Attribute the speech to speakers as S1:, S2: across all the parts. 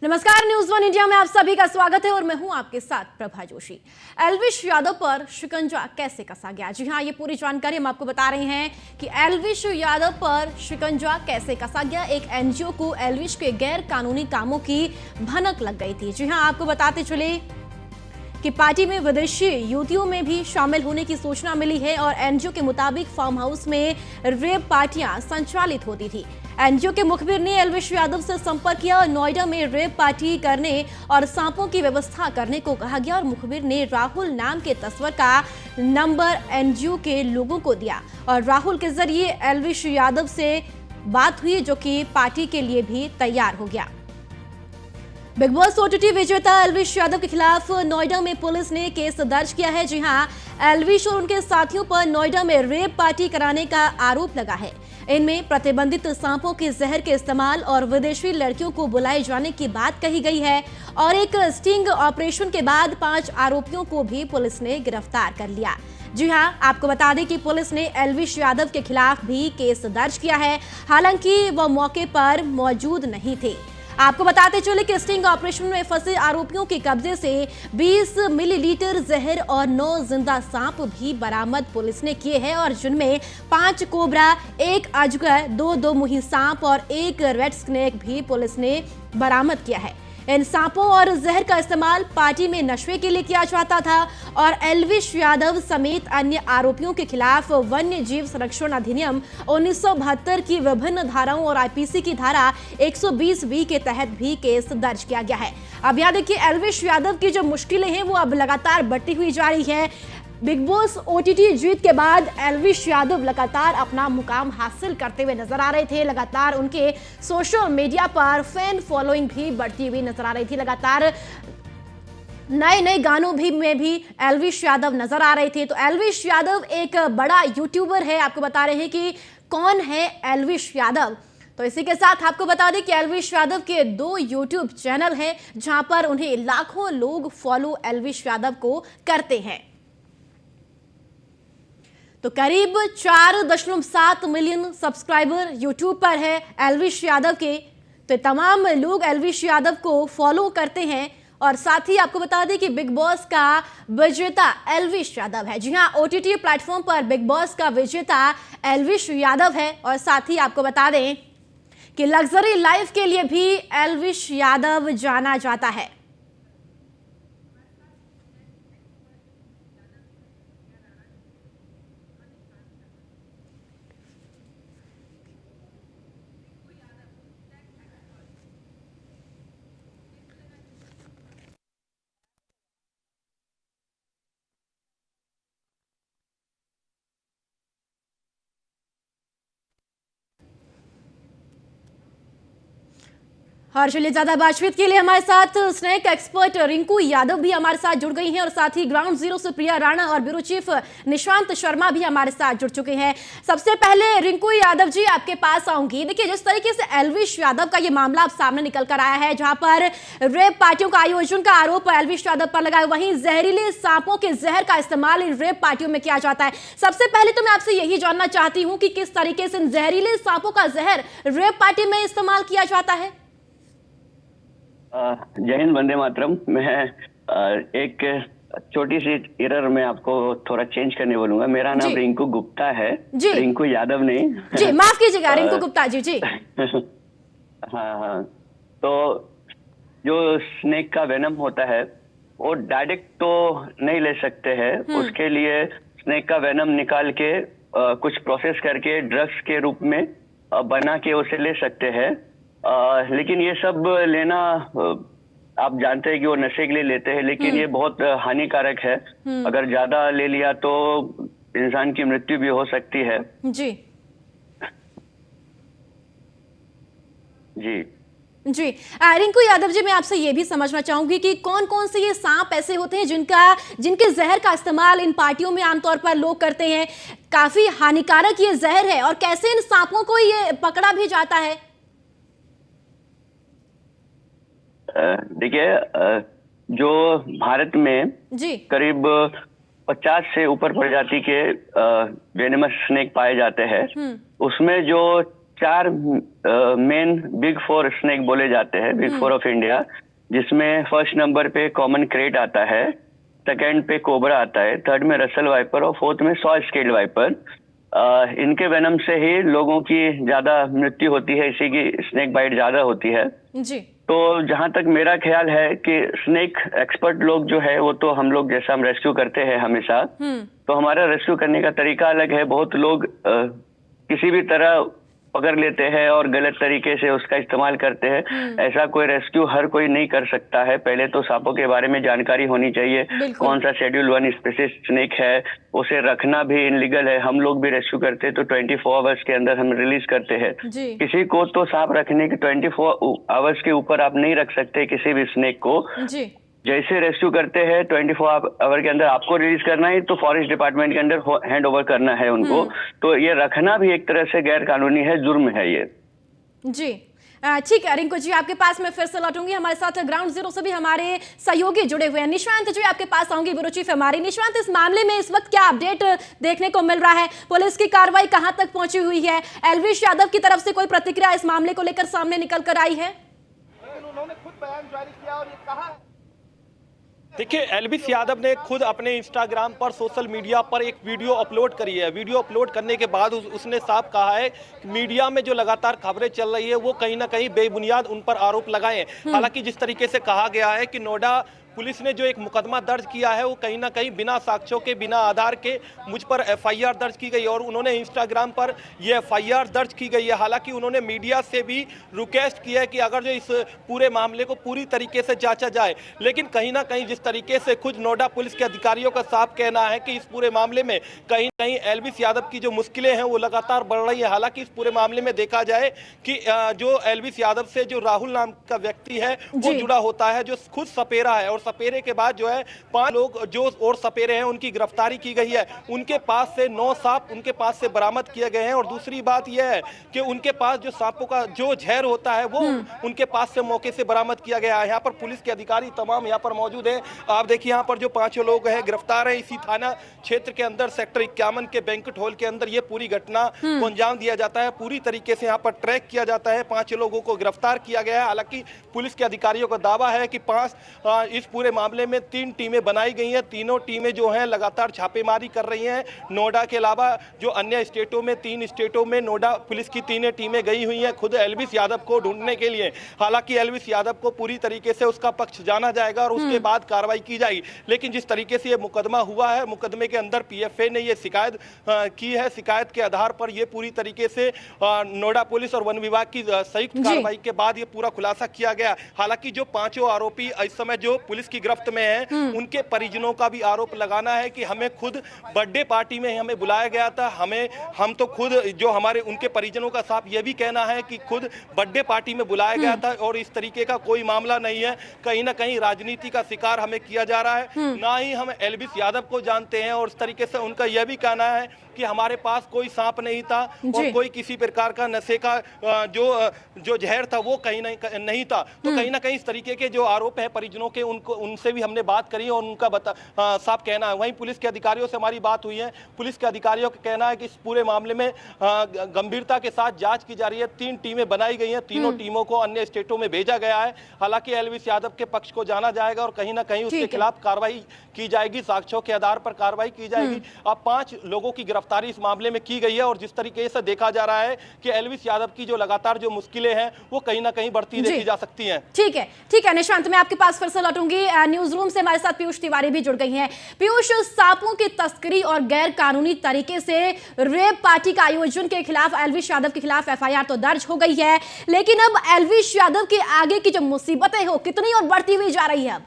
S1: नमस्कार, news one India में आप सभी का स्वागत है और मैं हूं आपके साथ प्रभा जोशी। एल्विश यादव पर शिकंजा कैसे कसा गया? जी हां, ये पूरी जानकारी हम आपको बता रहे हैं कि एल्विश यादव पर शिकंजा कैसे कसा गया। एक एनजीओ को एल्विश के गैर कानूनी कामों की भनक लग गई थी। जी हां, आपको बताते चले कि पार्टी में विदेशी युवतियों में भी शामिल होने की सूचना मिली है और एनजीओ के मुताबिक फार्म हाउस में रेप पार्टियां संचालित होती थी। एनजीओ के मुखबिर ने एल्विश यादव से संपर्क किया और नोएडा में रेप पार्टी करने और सांपों की व्यवस्था करने को कहा गया और मुखबिर ने राहुल नाम के तस्वर का नंबर एनजीओ के लोगों को दिया और राहुल के जरिए एल्विश यादव से बात हुई, जो कि पार्टी के लिए भी तैयार हो गया। बिग बॉस ओटीटी विजेता एल्विश यादव के खिलाफ नोएडा में पुलिस ने केस दर्ज किया है। जी हां, एल्विश और उनके साथियों पर नोएडा में रेप पार्टी कराने का आरोप लगा है। इनमें प्रतिबंधित सांपों के जहर के इस्तेमाल और विदेशी लड़कियों को बुलाए जाने की बात कही गई है और एक स्टिंग ऑपरेशन के बाद 5 आरोपियों को भी पुलिस ने गिरफ्तार कर लिया। जी हां, आपको बता दें कि पुलिस ने एल्विश यादव के खिलाफ भी केस दर्ज किया है, हालांकि वह मौके पर मौजूद नहीं थे। आपको बताते चले कि स्टिंग ऑपरेशन में फंसे आरोपियों के कब्जे से 20 मिलीलीटर जहर और 9 जिंदा सांप भी बरामद पुलिस ने किए हैं और जिनमें 5 कोबरा, 1 अजगर, 2 मुही सांप और 1 रेड स्नेक भी पुलिस ने बरामद किया है। इन सांपों और जहर का इस्तेमाल पार्टी में नशे के लिए किया जाता था और एल्विश यादव समेत अन्य आरोपियों के खिलाफ वन्य जीव संरक्षण अधिनियम 1972 की विभिन्न धाराओं और आईपीसी की धारा 120B के तहत भी केस दर्ज किया गया है। अब यहाँ देखिए, एल्विश यादव की जो मुश्किलें हैं वो अब लगातार बढ़ती हुई जा रही है। बिग बॉस ओटीटी जीत के बाद एल्विश यादव लगातार अपना मुकाम हासिल करते हुए नजर आ रहे थे। लगातार उनके सोशल मीडिया पर फैन फॉलोइंग भी बढ़ती हुई नजर आ रही थी। लगातार नए गानों में भी एल्विश यादव नजर आ रहे थे। तो एल्विश यादव एक बड़ा यूट्यूबर है। आपको बता रहे हैं कि कौन है एल्विश यादव। तो इसी के साथ आपको बता दें कि एल्विश यादव के 2 यूट्यूब चैनल हैं जहां पर उन्हें लाखों लोग फॉलो एल्विश यादव को करते हैं। तो करीब 4.7 मिलियन सब्सक्राइबर यूट्यूब पर है एल्विश यादव के। तो तमाम लोग एल्विश यादव को फॉलो करते हैं और साथ ही आपको बता दें कि बिग बॉस का विजेता एल्विश यादव है। जी हां, ओटीटी प्लेटफॉर्म पर बिग बॉस का विजेता एल्विश यादव है और साथ ही आपको बता दें कि लग्जरी लाइफ के लिए भी एल्विश यादव जाना जाता है। और चलिए, ज्यादा बातचीत के लिए हमारे साथ स्नेक एक्सपर्ट रिंकू यादव भी हमारे साथ जुड़ गई हैं और साथ ही ग्राउंड जीरो से प्रिया राणा और ब्यूरो चीफ निशांत शर्मा भी हमारे साथ जुड़ चुके हैं। सबसे पहले रिंकू यादव जी, आपके पास आऊंगी। देखिए, जिस तरीके से एल्विश यादव का ये मामला अब सामने निकल कर आया है, जहां पर रेप पार्टियों का आयोजन का आरोप एल्विश यादव पर लगा है, वहीं जहरीले सांपों के जहर का इस्तेमाल इन रेप पार्टियों में किया जाता है। सबसे पहले तो मैं आपसे यही जानना चाहती हूँ कि किस तरीके से इन जहरीले सांपों का जहर रेप पार्टी में इस्तेमाल किया जाता है।
S2: जय हिंद, वंदे मातरम। मैं एक छोटी सी एरर में आपको थोड़ा चेंज करने बोलूंगा। मेरा नाम रिंकू गुप्ता है, रिंकू यादव नहीं।
S1: जी माफ कीजिएगा, रिंकू गुप्ता जी। जी
S2: हाँ। तो जो स्नेक का वेनम होता है वो डायरेक्ट तो नहीं ले सकते हैं। उसके लिए स्नेक का वेनम निकाल के कुछ प्रोसेस करके ड्रग्स के रूप में बना के उसे ले सकते हैं। लेकिन ये सब लेना आप जानते हैं कि वो नशे के लिए लेते हैं, लेकिन ये बहुत हानिकारक है। अगर ज्यादा ले लिया तो इंसान की मृत्यु भी हो सकती है।
S1: जी
S2: जी
S1: जी रिंकू यादव जी, मैं आपसे ये भी समझना चाहूंगी कि कौन कौन से ये सांप ऐसे होते हैं जिनके जहर का इस्तेमाल इन पार्टियों में आमतौर पर लोग करते हैं। काफी हानिकारक ये जहर है और कैसे इन सांपों को ये पकड़ा भी जाता है?
S2: देखिए, जो भारत में
S1: जी
S2: करीब 50 से ऊपर प्रजाति के वेनेमस स्नेक पाए जाते हैं, उसमें जो 4 मेन बिग 4 स्नेक बोले जाते हैं, बिग 4 ऑफ इंडिया, जिसमें फर्स्ट नंबर पे कॉमन क्रेट आता है, सेकंड पे कोबरा आता है, थर्ड में रसल वाइपर और फोर्थ में सॉ स्केल्ड वाइपर। इनके वेनम से ही लोगों की ज्यादा मृत्यु होती है, इसी की स्नेक बाइट ज्यादा होती है
S1: जी।
S2: तो जहां तक मेरा ख्याल है कि स्नेक एक्सपर्ट लोग जो है वो तो हम लोग जैसा हम रेस्क्यू करते हैं हमेशा, तो हमारा रेस्क्यू करने का तरीका अलग है। बहुत लोग किसी भी तरह पकड़ लेते हैं और गलत तरीके से उसका इस्तेमाल करते हैं। ऐसा कोई रेस्क्यू हर कोई नहीं कर सकता है। पहले तो सांपों के बारे में जानकारी होनी चाहिए, कौन सा शेड्यूल 1 स्पीसीज स्नेक है, उसे रखना भी इनलीगल है। हम लोग भी रेस्क्यू करते हैं तो 24 आवर्स के अंदर हम रिलीज करते हैं। किसी को तो सांप रखने के 24 आवर्स के ऊपर आप नहीं रख सकते किसी भी स्नेक को जी। जैसे रेस्क्यू करते हैं 24 आवर के अंदर आपको रिलीज करना है, तो फॉरेस्ट डिपार्टमेंट के अंदर हैंड ओवर करना है उनको। तो ये रखना भी एक तरह से गैर कानूनी है, जुर्म है ये
S1: जी। ठीक है रिंकू जी, आपके पास मैं फिर से लौटूंगी। हमारे साथ ग्राउंड जीरो से भी हमारे सहयोगी जुड़े हुए हैं। निशांत जी आपके पास आऊंगी, ब्यूरो चीफ हमारी। निशांत, इस मामले में इस वक्त क्या अपडेट देखने को मिल रहा है? पुलिस की कार्रवाई कहां तक पहुंची हुई है? एल्विश यादव की तरफ से कोई प्रतिक्रिया इस मामले को लेकर सामने निकल कर आई है?
S3: उन्होंने खुद बयान जारी किया और ये कहा,
S4: देखिए एल्विश यादव ने खुद अपने इंस्टाग्राम पर सोशल मीडिया पर एक वीडियो अपलोड करी है। वीडियो अपलोड करने के बाद उसने साफ कहा है कि मीडिया में जो लगातार खबरें चल रही है वो कहीं ना कहीं बेबुनियाद उन पर आरोप लगाए हैं। हालांकि जिस तरीके से कहा गया है कि नोएडा पुलिस ने जो एक मुकदमा दर्ज किया है वो कहीं ना कहीं बिना साक्ष्यों के, बिना आधार के मुझ पर एफआईआर दर्ज की गई और उन्होंने इंस्टाग्राम पर ये एफआईआर दर्ज की गई है। हालांकि उन्होंने मीडिया से भी रिक्वेस्ट की है कि अगर जो इस पूरे मामले को पूरी तरीके से जांचा जाए, लेकिन कहीं ना कहीं जिस तरीके से खुद नोएडा पुलिस के अधिकारियों का साफ कहना है कि इस पूरे मामले में कहीं ना कहीं एल्विश यादव की जो मुश्किलें हैं वो लगातार बढ़ रही है। हालांकि इस पूरे मामले में देखा जाए कि जो एल्विश यादव से जो राहुल नाम का व्यक्ति है वो जुड़ा होता है, जो खुद सपेरा है, और सपेरे के बाद जो है 5 लोग जो और सपेरे हैं उनकी गिरफ्तारी की गई है। उनके पास से 9 सांप उनके पास से बरामद किए गए हैं और दूसरी बात यह है कि उनके पास जो सांपों का जो जहर होता है वो उनके पास से मौके से बरामद किया गया है। यहाँ पर पुलिस के अधिकारी तमाम यहाँ पर मौजूद हैं। आप देखिए यहाँ पर जो 5 लोग हैं गिरफ्तार हैं। इसी थाना क्षेत्र के अंदर सेक्टर 51 के बैंक्वेट हॉल के अंदर ये पूरी घटना को अंजाम दिया जाता है। पूरी तरीके से यहाँ पर ट्रैक किया जाता है। 5 लोगों को गिरफ्तार किया गया है। हालांकि पुलिस के अधिकारियों का दावा है कि इस पूरे मामले में 3 टीमें बनाई गई हैं। तीनों टीमें जो हैं लगातार छापेमारी कर रही हैं। नोएडा के अलावा जो अन्य स्टेटों में 3 स्टेटों में नोएडा पुलिस की 3 टीमें गई हुई हैं खुद एल्विश यादव को ढूंढने के लिए। हालांकि एल्विश यादव को पूरी तरीके से उसका पक्ष जाना जाएगा और उसके बाद कार्रवाई की जाएगी। लेकिन जिस तरीके से ये मुकदमा हुआ है, मुकदमे के अंदर पीएफए ने ये शिकायत की है। शिकायत के आधार पर ये पूरी तरीके से नोएडा पुलिस और वन विभाग की संयुक्त कार्रवाई के बाद ये पूरा खुलासा किया गया। हालांकि जो 5 आरोपी इस समय जो पुलिस की गिरफ्त में हैं, उनके परिजनों का भी आरोप लगाना है कि हमें खुद बर्थडे पार्टी में हमें बुलाया गया था। हम तो खुद जो हमारे उनके परिजनों का साफ ये भी कहना है कि खुद बर्थडे पार्टी में बुलाया गया था और इस तरीके का कोई मामला नहीं है। कहीं ना कहीं राजनीति का शिकार हमें किया जा रहा है। ना ही हम एल्विश यादव को जानते हैं और इस तरीके से उनका यह भी कहना है कि हमारे पास कोई सांप नहीं था और कोई किसी प्रकार का नशे का जो जहर था वो कहीं नहीं था। तो कहीं ना कहीं इस तरीके के जो आरोप है परिजनों के उनसे भी हमने बात करी और उनका साफ कहना है। वहीं पुलिस के अधिकारियों से हमारी बात हुई है। पुलिस के अधिकारियों का कहना है कि इस पूरे मामले में गंभीरता के साथ जांच की जा रही है। 3 टीमें बनाई गई हैं। तीनों टीमों को अन्य स्टेटों में भेजा गया है। हालांकि एल्विश यादव के पक्ष को जाना जाएगा और कहीं ना कहीं उसके खिलाफ कार्रवाई की जाएगी, साक्ष्यों के आधार पर कार्रवाई की जाएगी। अब 5 लोगों की गिरफ्तारी इस मामले में की गई है और जिस तरीके से देखा जा रहा है कि एल्विश यादव की जो लगातार जो मुश्किलें हैं वो कहीं ना कहीं बढ़ती देखी जा सकती हैं।
S1: ठीक है निशांत, मैं आपके पास फिर से लौटूंगी। न्यूज रूम से हमारे साथ पीयूष तिवारी भी जुड़ गई हैं। पीयूष, सांपों की तस्करी और गैर कानूनी तरीके से रेप पार्टी का आयोजन के खिलाफ एल्विश यादव के खिलाफ एफआईआर तो दर्ज हो गई है, लेकिन अब एल्विश यादव के आगे की जो मुसीबतें हो कितनी और बढ़ती हुई जा रही है अब?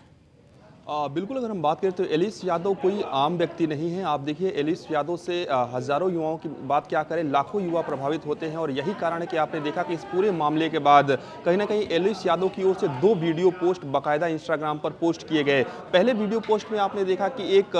S5: बिल्कुल, अगर हम बात करें तो एल्विश यादव कोई आम व्यक्ति नहीं है। आप देखिए एल्विश यादव से हजारों युवाओं की बात क्या करें, लाखों युवा प्रभावित होते हैं और यही कारण है कि आपने देखा कि इस पूरे मामले के बाद कहीं ना कहीं एल्विश यादव की ओर से 2 वीडियो पोस्ट बाकायदा इंस्टाग्राम पर पोस्ट किए गए। पहले वीडियो पोस्ट में आपने देखा कि एक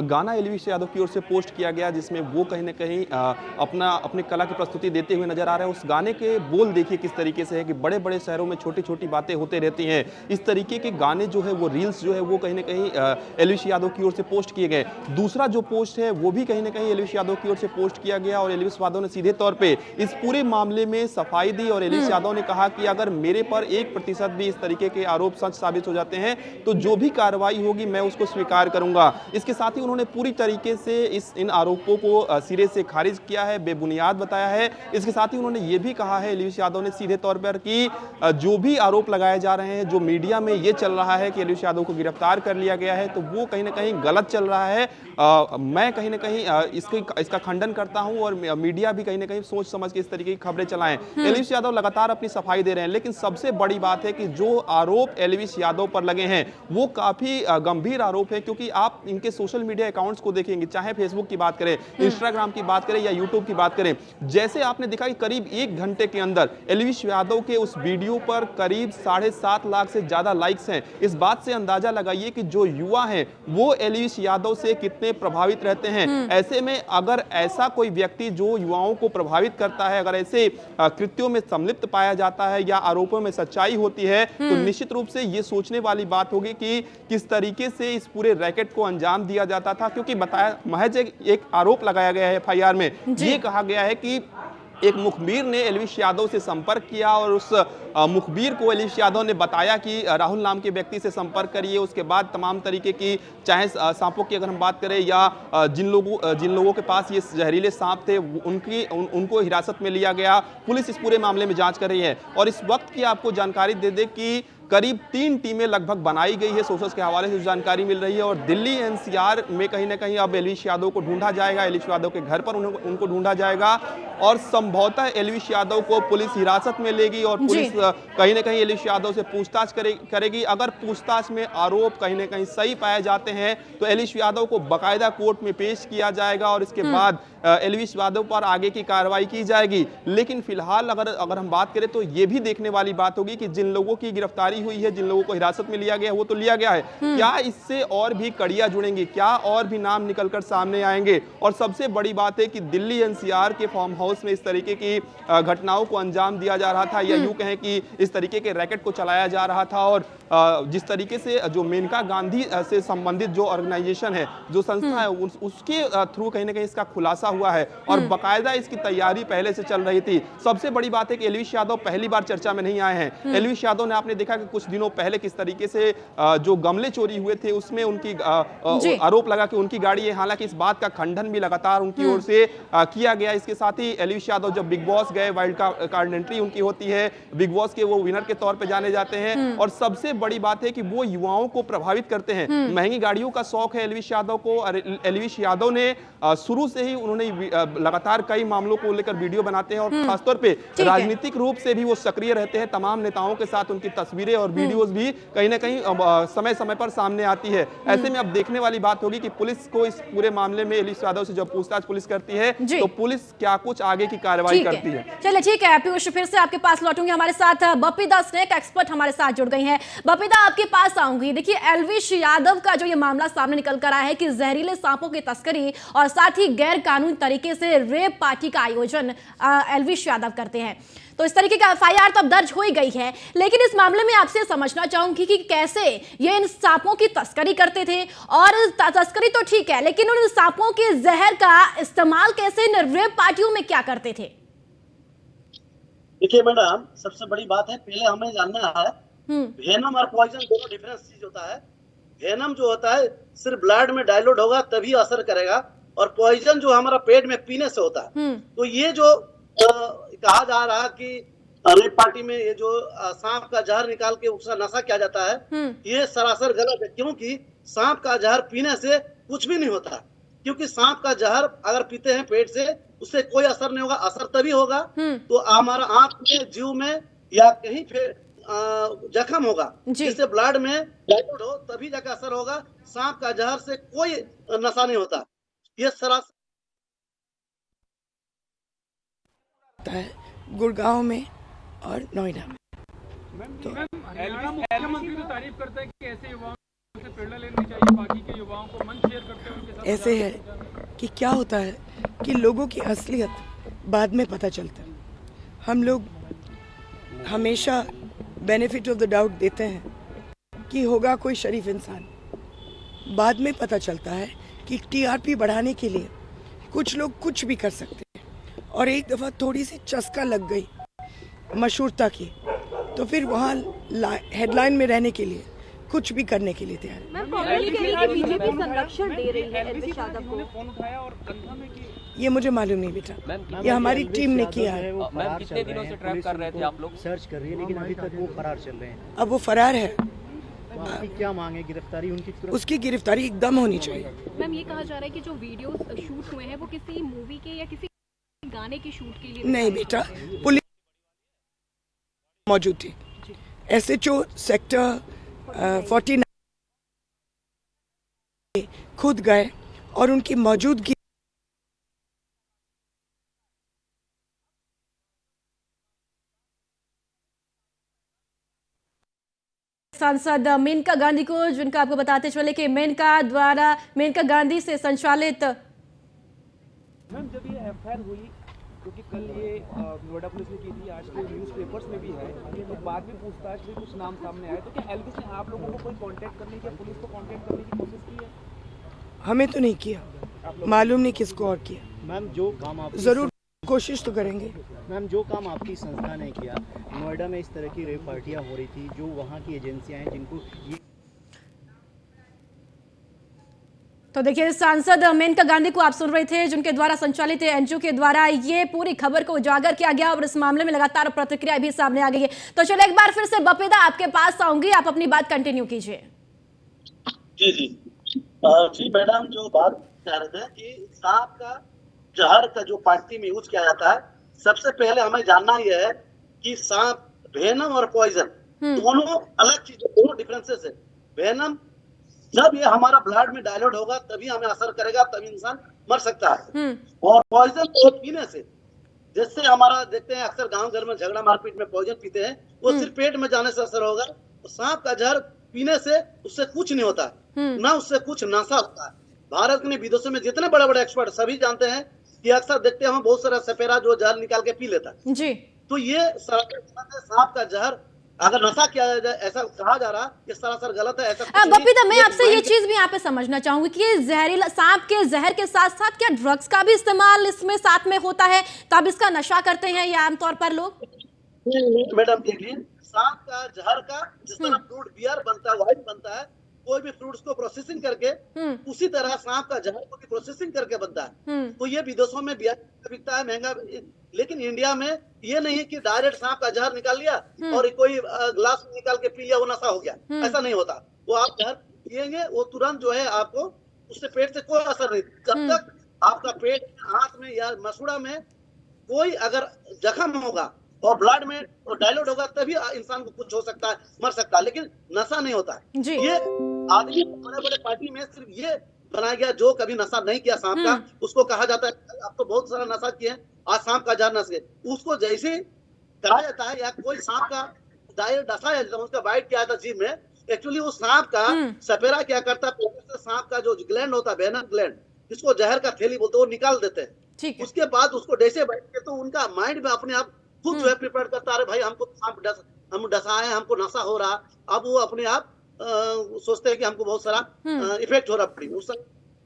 S5: गाना एल्विश यादव की ओर से पोस्ट किया गया जिसमें वो कहीं ना कहीं अपनी कला की प्रस्तुति देते हुए नजर आ रहे हैं। उस गाने के बोल देखिए किस तरीके से है कि बड़े बड़े शहरों में छोटी छोटी बातें होते रहती हैं। इस तरीके के गाने जो है वो रील्स जो है वो कहीं ना कहीं एलविश यादव की ओर से पोस्ट किए गए। दूसरा जो पोस्ट है वो भी कहीं ना कहीं एलविश यादव की ओर से पोस्ट किया गया और एलविश यादव ने सीधे तौर पे इस पूरे मामले में सफाई दी और एलविश यादव ने कहा कि अगर मेरे पर 1% भी इस तरीके के आरोप सच साबित हो जाते हैं तो जो भी कार्रवाई होगी मैं उसको स्वीकार करूंगा। इसके साथ ही उन्होंने पूरी तरीके से इन आरोपों को सिरे से खारिज किया है, बेबुनियाद बताया है। इसके साथ ही उन्होंने ये भी कहा है एलविश यादव ने सीधे तौर पर कि जो भी आरोप लगाए जा रहे हैं, जो मीडिया में ये चल रहा है कि एलविश यादव को गिरफ्तार कर लिया गया है, तो वो कहीं ना कहीं गलत चल रहा है। मैं कहीं ना कहीं इसका खंडन करता हूं और मीडिया भी कहीं ना कहीं सोच समझ के इस तरीके की खबरें चलाएं। एलविश यादव लगातार अपनी सफाई दे रहे हैं, लेकिन सबसे बड़ी बात है कि जो आरोप एलविश यादव पर लगे हैं वो काफी गंभीर आरोप है, क्योंकि आप इनके सोशल मीडिया अकाउंट्स को देखेंगे, चाहे फेसबुक की बात करें, इंस्टाग्राम की बात करें या यूट्यूब की बात करें, जैसे आपने देखा कि करीब 1 घंटे के अंदर एलविश यादव के उस वीडियो पर करीब 7.5 लाख से ज्यादा लाइक्स हैं। इस बात से अंदाजा लगाइए कि जो युवा हैं वो एलविश यादव से कितने प्रभावित रहते हैं। ऐसे में अगर ऐसा कोई व्यक्ति जो युवाओं को प्रभावित करता है, अगर ऐसे कृत्यों में संलिप्त पाया जाता है या आरोपों में सच्चाई होती है, तो निश्चित रूप से ये सोचने वाली बात होगी कि किस तरीके से इस पूरे रैकेट को अंजाम दिया जाता था। क्योंकि बताया, महज एक आरोप लगाया गया है एफआईआर में, ये कहा गया है कि एक मुखबिर ने एलविश यादव से संपर्क किया और उस मुखबिर को एलविश यादव ने बताया कि राहुल नाम के व्यक्ति से संपर्क करिए। उसके बाद तमाम तरीके की, चाहे सांपों की अगर हम बात करें या जिन लोगों के पास ये जहरीले सांप थे उनको हिरासत में लिया गया। पुलिस इस पूरे मामले में जांच कर रही है और इस वक्त की आपको जानकारी दे दे कि करीब 3 टीमें लगभग बनाई गई है। सोर्सेस के हवाले से जानकारी मिल रही है और दिल्ली एनसीआर में कहीं ना कहीं अब एलविश यादव को ढूंढा जाएगा, एलविश यादव के घर पर उनको ढूंढा जाएगा और संभवतः एलविश यादव को पुलिस हिरासत में लेगी और पुलिस कहीं ना कहीं एलविश यादव से पूछताछ करेगी। अगर पूछताछ में आरोप कहीं ना कहीं सही पाए जाते हैं तो एलविश यादव को बाकायदा कोर्ट में पेश किया जाएगा और इसके बाद एलविश यादव पर आगे की कार्रवाई की जाएगी। लेकिन फिलहाल अगर हम बात करें तो ये भी देखने वाली बात होगी कि जिन लोगों की गिरफ्तारी हुई है, जिन लोगों को हिरासत में लिया गया है, वो तो लिया गया है, क्या इससे और भी कड़ियां जुड़ेंगी, क्या और भी नाम निकलकर सामने आएंगे। और सबसे बड़ी बात है कि दिल्ली एनसीआर के फार्म हाउस में इस तरीके की घटनाओं को अंजाम दिया जा रहा था या यूं कहें कि इस तरीके के रैकेट को चलाया जा रहा था और जिस तरीके से जो मेनका गांधी से संबंधित जो ऑर्गेनाइजेशन है, जो संस्था है, उसके थ्रू कहीं ना कहीं इसका खुलासा हुआ है और बाकायदा इसकी तैयारी पहले से चल रही थी। सबसे बड़ी बात है कि एलविश यादव पहली बार चर्चा में नहीं आए हैं। एलविश यादव ने, आपने देखा कि कुछ दिनों पहले किस तरीके से जो गमले चोरी हुए थे उसमें उनकी आरोप लगा कि उनकी गाड़ी है। हालांकि इस बात का खंडन भी लगातार उनकी ओर से किया गया। इसके साथ ही एलविश यादव जब बिग बॉस गए, वाइल्ड कार्ड एंट्री उनकी होती है, बिग बॉस के वो विनर के तौर पर जाने जाते हैं और सबसे बड़ी बात है कि वो युवाओं को प्रभावित करते हैं। महंगी गाड़ियों का शौक है एलविश यादव को और एलविश यादव ने शुरू से ही उन्होंने लगातार कई मामलों को लेकर वीडियो बनाते हैं और खासतौर पे राजनीतिक रूप से भी वो सक्रिय रहते हैं। तमाम नेताओं के साथ उनकी तस्वीरें और वीडियोस भी कहीं ना कहीं समय समय पर सामने आती है। ऐसे में अब देखने वाली बात होगी कि पुलिस को इस पूरे मामले में एलविश यादव से जब पूछताछ पुलिस करती है तो पुलिस क्या कुछ आगे की कार्रवाई करती है।
S1: चलिए ठीक है पीयूष, फिर से आपके पास लौटूंगी। हमारे साथ बपीदा स्नेक एक्सपर्ट हमारे साथ जुड़ गई हैं। बपीदा, आपके पास आऊंगी। देखिए, एलविश यादव का जो ये मामला सामने निकल कर आया है कि जहरीले सांपों की तस्करी और साथ ही गैर कानूनी तरीके से रेप पार्टी का आयोजन एलविश यादव करते हैं, तो इस तरीके का एफआईआर तो अब दर्ज हो ही गई है। लेकिन इस मामले में आपसे समझना चाहूंगी कि कैसे ये इन सांपों की तस्करी करते थे और तस्करी तो ठीक है, लेकिन उन सांपों के जहर का इस्तेमाल कैसे इन रेप पार्टियों में क्या करते थे।
S6: देखिए मैडम, सबसे बड़ी बात है, पहले हमें जानना है वेनम और पॉइजन दोनों डिफरेंस चीज होता है। वेनम जो होता है सिर्फ ब्लड में डाइल्यूट होगा तभी असर करेगा और पॉइजन जो हमारा पेट में पीने से होता है। तो ये जो कहा जा रहा है कि रेप पार्टी में ये जो सांप का जहर निकाल के उसका नशा किया जाता है, ये सरासर गलत है। क्योंकि सांप का जहर पीने से कुछ भी नहीं होता, क्योंकि सांप का जहर अगर पीते हैं पेट से उससे कोई असर नहीं होगा। असर तभी होगा तो हमारा आंख में, जीव में या कहीं जख्म होगा जिससे ब्लड में डाइल्यूट हो, तभी जाकर असर होगा। सांप का जहर से कोई नशा नहीं होता। ये सरासर
S7: गुड़गांव में और नोएडा में।
S8: तो मुख्यमंत्री तो तारीफ करता है कि ऐसे युवाओं से प्रेरणा लेनी चाहिए, बाकी के युवाओं को मंच शेयर करते हैं उनके साथ।
S7: ऐसे है कि क्या होता है कि लोगों की असलियत बाद में पता चलता है। हम लोग हमेशा बेनिफिट ऑफ द डाउट देते हैं कि होगा कोई शरीफ इंसान, बाद में पता चलता है कि टीआरपी बढ़ाने के लिए कुछ लोग कुछ भी कर सकते हैं, और एक दफ़ा थोड़ी सी चस्का लग गई मशहूरता की, तो फिर वहाँ हेडलाइन में रहने के लिए कुछ भी करने के लिए तैयार है।
S9: मैम, कांग्रेस कह रही है कि बीजेपी संरक्षण दे रही है एलविश यादव को।
S8: फोन उठाया और कंधा में की।
S7: ये मुझे मालूम नहीं बेटा, ये हमारी टीम ने किया है।
S10: मैम, कितने दिनों से ट्रैप कर रहे थे आप लोग?
S11: सर्च कर रही है, लेकिन अभी तक वो फरार चल रहे हैं।
S7: अब वो फरार है,
S11: आपकी क्या मांग है? गिरफ्तारी उनकी तुरंत?
S7: उसकी गिरफ्तारी एकदम होनी चाहिए।
S9: मैम, ये कहा जा रहा है कि जो वीडियोस शूट हुए हैं वो किसी मूवी के या किसी गाने के शूट के लिए
S7: नहीं बेटा, पुलिस मौजूद थी। एसएचओ सेक्टर 49 खुद गए और उनकी मौजूदगी
S1: सांसद मेनका गांधी को, जिनका आपको बताते चले कि मेनका गांधी से संचालित।
S3: मैम, जब ये एफआईआर हुई, क्योंकि कल ये नोएडा पुलिस ने की थी, आज के न्यूज़पेपर्स में भी है, तो बाद में पूछताछ में कुछ नाम सामने आए, तो क्या एल्विस ने आप लोगों को कोई कांटेक्ट करने की, पुलिस को कांटेक्ट करने की कोशिश की है?
S7: हमें तो नहीं किया, मालूम नहीं किसको और किया।
S11: मैम, जो काम आप
S7: जरूर कोशिश तो करेंगे।
S11: मैम, जो काम आपकी संस्था ने किया, नोएडा में इस तरह की रेप पार्टियां हो रही थी, जो वहाँ की एजेंसियां हैं जिनको ये।
S1: तो देखिए, सांसद मेनका गांधी को आप सुन रहे थे, जिनके द्वारा संचालित एनजीओ के द्वारा ये पूरी खबर को उजागर किया गया और इस मामले में लगातार प्रतिक्रिया भी सामने आ गई है। तो चलो एक बार फिर से बपीदा आपके पास आऊंगी, आप अपनी बात कंटिन्यू कीजिए।
S6: जी मैडम, जो बात कह रहे थे कि सांप का जहर का जो पार्टी में यूज किया जाता है, सबसे पहले हमें जानना यह है कि सांप, वेनम और पॉइजन दोनों अलग चीजें, दोनों डिफरेंसेस है। वेनम जब ये हमारा ब्लड में डायल्यूट होगा तभी हमें असर करेगा, तभी इंसान मर सकता है। और पॉइजन को पीने से, जैसे हमारा देखते हैं अक्सर गांव घर में झगड़ा मारपीट में पॉइजन पीते हैं, वो सिर्फ पेट में जाने से असर होगा। तो सांप का जहर पीने से उससे कुछ नहीं होता, ना उससे कुछ नशा होता है। भारत में विदेशों में जितने बड़े बड़े एक्सपर्ट सभी जानते हैं कि अक्सर देखते हैं हम बहुत सारा सपेरा जो जहर निकाल के पी लेता है
S1: जी।
S6: तो ये सांप का जहर अगर नशा किया जाए, ऐसा कहा जा रहा है, सरासर गलत है। ऐसा
S1: बपीदा, मैं आपसे ये चीज भी यहाँ पे समझना चाहूंगी कि जहरीला सांप के जहर के साथ साथ क्या ड्रग्स का भी इस्तेमाल इसमें साथ में होता है, तब इसका नशा करते हैं या आमतौर पर लोग?
S6: मैडम देखिए, सांप का जहर का जिस तरह फ्रूट बियर बनता है, वाइन बनता है, कोई भी फ्रूट्स को प्रोसेसिंग करके उसी तरह सांप का जहर को भी प्रोसेसिंग करके बनता है। तो ये विदेशों में बिकता है महंगा, लेकिन इंडिया में ये नहीं कि डायरेक्ट सांप का जहर निकाल लिया और कोई ग्लास में निकाल के पी लिया, वो नशा हो गया, ऐसा नहीं होता। वो आप जहर पिएंगे, वो तुरंत जो है आपको उससे पेट से कोई असर नहीं, जब तक आपका पेट, हाथ में या मसूड़ा में कोई अगर जख्म होगा और ब्लड में और डायल्यूट होगा तभी इंसान को कुछ हो सकता है, मर सकता है, लेकिन नशा नहीं होता है। ये आदमी बड़े बड़े पार्टी में सिर्फ ये बनाया गया, जो कभी नशा नहीं किया सांप का, उसको कहा जाता है आप तो बहुत सारा नशा किए, आज सांप का जहर नशे, उसको जैसे कहा जाता है या कोई सांप का डायरेक्ट डसा है, उसका बाइट किया था जीभ में, एक्चुअली उस सांप का सपेरा क्या करता है, सांप का जो ग्लैंड होता है, वेनम ग्लैंड, जिसको जहर का थैली बोलते हैं, वो निकाल देते हैं। उसके बाद उसको जैसे बैठ के तो उनका माइंड में अपने आप खुद जो है प्रिपेयर करता है, भाई हमको सांप हम डसा है, हमको नशा हो रहा। अब वो अपने आप सोचते हैं कि हमको बहुत सारा इफेक्ट हो रहा,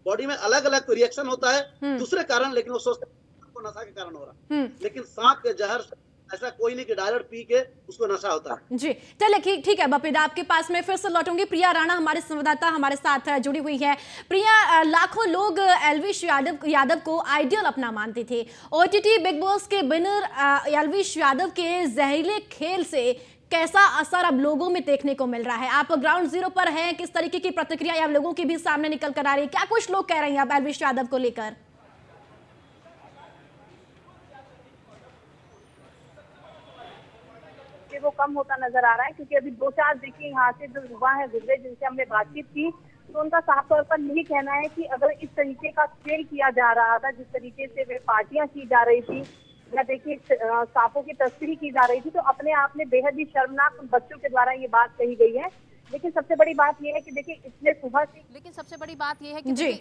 S6: बॉडी में अलग अलग रिएक्शन होता है दूसरे कारण, लेकिन वो सोचते हैं हमको नशा के कारण हो रहा। लेकिन सांप के जहर ऐसा कोई नहीं कि डायरेक्ट पी के उसको नशा होता है।
S1: जी चलिए, ठीक है बपीदा, आपके पास में फिर से लौटूंगी। प्रिया राणा हमारे संवाददाता हमारे साथ जुड़ी हुई है। प्रिया, लाखों लोग एल्विश यादव को आइडियल अपना मानते थे। ओटीटी बिग बॉस के विनर एल्विश यादव के जहरीले खेल से कैसा असर अब लोगों में देखने को मिल रहा है? आप ग्राउंड जीरो पर हैं, किस तरीके की प्रतिक्रिया आप लोगों के भी सामने निकल कर आ रही है? क्या कुछ लोग कह रहे हैं अब एल्विश यादव को लेकर?
S12: वो कम होता नजर आ रहा है, क्योंकि अभी 2-4 देखिए यहाँ से जो युवा है गुजरे, जिनसे हमने बातचीत की, तो उनका साफ तौर पर यही कहना है कि अगर इस तरीके का खेल किया जा रहा था, जिस तरीके से वे पार्टियां की जा रही थी या देखिए सांपों की तस्करी की जा रही थी, तो अपने आप में बेहद ही शर्मनाक बच्चों के द्वारा ये बात कही गई है। लेकिन सबसे बड़ी बात यह है कि देखिए इतने सुबह से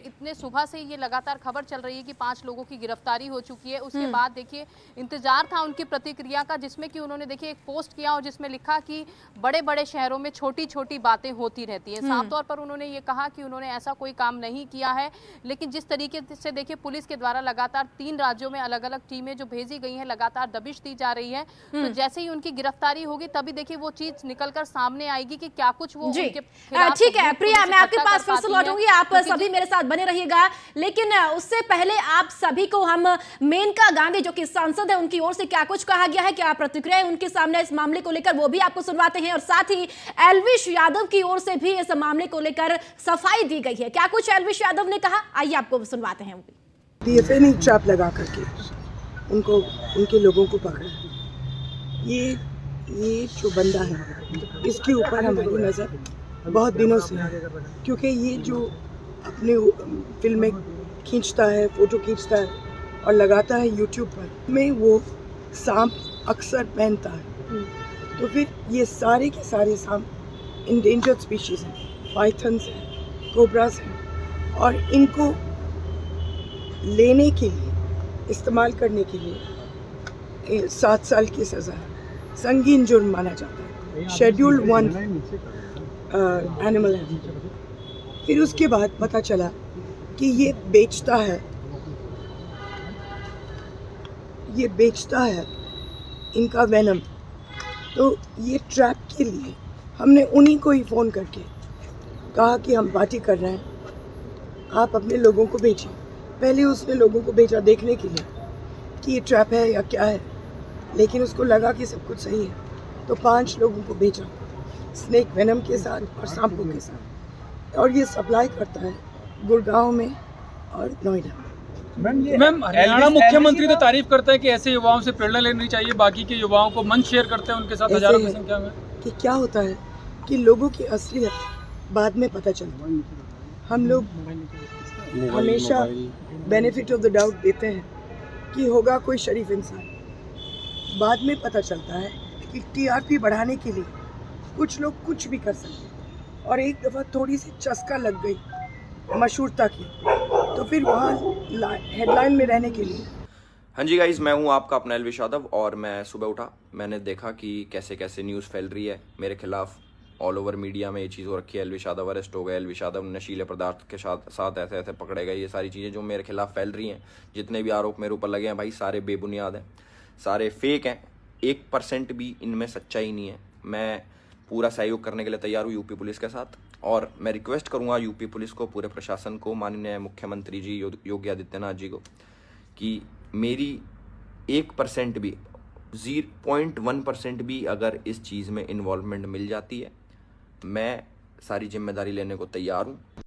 S9: इतने सुबह से ये लगातार खबर चल रही है कि 5 लोगों की गिरफ्तारी हो चुकी है। उसके बाद देखिए इंतजार था उनकी प्रतिक्रिया का, जिसमें कि उन्होंने देखिए एक पोस्ट किया और जिसमें लिखा कि बड़े बड़े शहरों में छोटी छोटी बातें होती रहती हैं। साफ तौर पर उन्होंने ये कहा कि उन्होंने ऐसा कोई काम नहीं किया है, लेकिन जिस तरीके से देखिए पुलिस के द्वारा लगातार 3 राज्यों में अलग अलग टीमें जो भेजी गई हैं, लगातार दबिश दी जा रही है, तो जैसे ही उनकी गिरफ्तारी होगी तभी देखिए वो चीज निकलकर सामने आएगी कि क्या कुछ वो उनके खिलाफ।
S1: ठीक है प्रिया, मैं आपके पास फिर से लौटूंगी, आप सभी मेरे साथ बने रहिएगा, लेकिन उससे पहले आप सभी को हम मेनका गांधी जो कि सांसद है उनकी ओर से क्या कुछ कहा गया है, क्या प्रतिक्रिया है उनके सामने इस मामले को लेकर, वो भी आपको सुनवाते हैं। और साथ ही एल्विश यादव की ओर से भी इस मामले को लेकर सफाई दी गई है, क्या कुछ एल्विश यादव ने कहा, आइए आपको सुनवाते हैं।
S7: DFA ने ट्रैप लगा करके उनको उनके लोगों को पकड़ा। ये जो बंदा है इसके ऊपर हमारी नज़र बहुत दिनों से है, क्योंकि ये जो अपने फिल्में खींचता है, फ़ोटो खींचता है और लगाता है यूट्यूब पर, में वो सांप अक्सर पहनता है। तो फिर ये सारे के सारे सांप इंडेंजर्ड स्पीशीज़ हैं, पाइथन्स हैं, कोबरास हैं, और इनको लेने के लिए, इस्तेमाल करने के लिए 7 साल की सज़ा है, संगीन जुर्म माना जाता है, शेड्यूल 1 एनिमल है। फिर उसके बाद पता चला कि ये बेचता है इनका वेनम। तो ये ट्रैप के लिए हमने उन्हीं को ही फ़ोन करके कहा कि हम पार्टी कर रहे हैं, आप अपने लोगों को भेजिए। पहले उसने लोगों को भेजा देखने के लिए कि ये ट्रैप है या क्या है, लेकिन उसको लगा कि सब कुछ सही है, तो 5 लोगों को भेजा स्नेक वेनम के साथ और सांपों के साथ, और ये सप्लाई करता है गुड़गांव में और नोएडा में।
S8: मैम हरियाणा मुख्यमंत्री तो तारीफ करता है कि ऐसे युवाओं से प्रेरणा लेनी चाहिए, बाकी के युवाओं को मंच शेयर करते हैं उनके साथ हजारों की संख्या में।
S7: कि क्या होता है कि लोगों की असलियत बाद में पता चलता है। हम लोग हमेशा बेनिफिट ऑफ द डाउट देते हैं कि होगा कोई शरीफ इंसान, बाद में पता चलता है कि TRP बढ़ाने के लिए कुछ लोग कुछ भी कर सकते हैं, और एक दफ़ा थोड़ी सी चस्का लग गई मशहूरता की, तो फिर वहाँ हेडलाइन में रहने के लिए।
S13: हाँ जी गाइज, मैं हूँ आपका अपना एल्विश यादव, और मैं सुबह उठा, मैंने देखा कि कैसे कैसे न्यूज़ फैल रही है मेरे खिलाफ। ऑल ओवर मीडिया में ये चीज़ हो रखी है, एल्विश यादव अरेस्ट हो गए, एल्विश यादव नशीले पदार्थ के साथ ऐसे ऐसे पकड़े गए, ये सारी चीज़ें जो मेरे खिलाफ फैल रही हैं, जितने भी आरोप मेरे ऊपर लगे हैं भाई, सारे बेबुनियाद हैं, सारे फेक हैं, 1% भी इनमें सच्चाई नहीं है। मैं पूरा सहयोग करने के लिए तैयार हूँ यूपी पुलिस के साथ, और मैं रिक्वेस्ट करूँगा यूपी पुलिस को, पूरे प्रशासन को, माननीय मुख्यमंत्री जी योगी आदित्यनाथ जी को, कि मेरी 1% भी 0.1% भी अगर इस चीज़ में इन्वॉल्वमेंट मिल जाती है, मैं सारी जिम्मेदारी लेने को तैयार हूँ।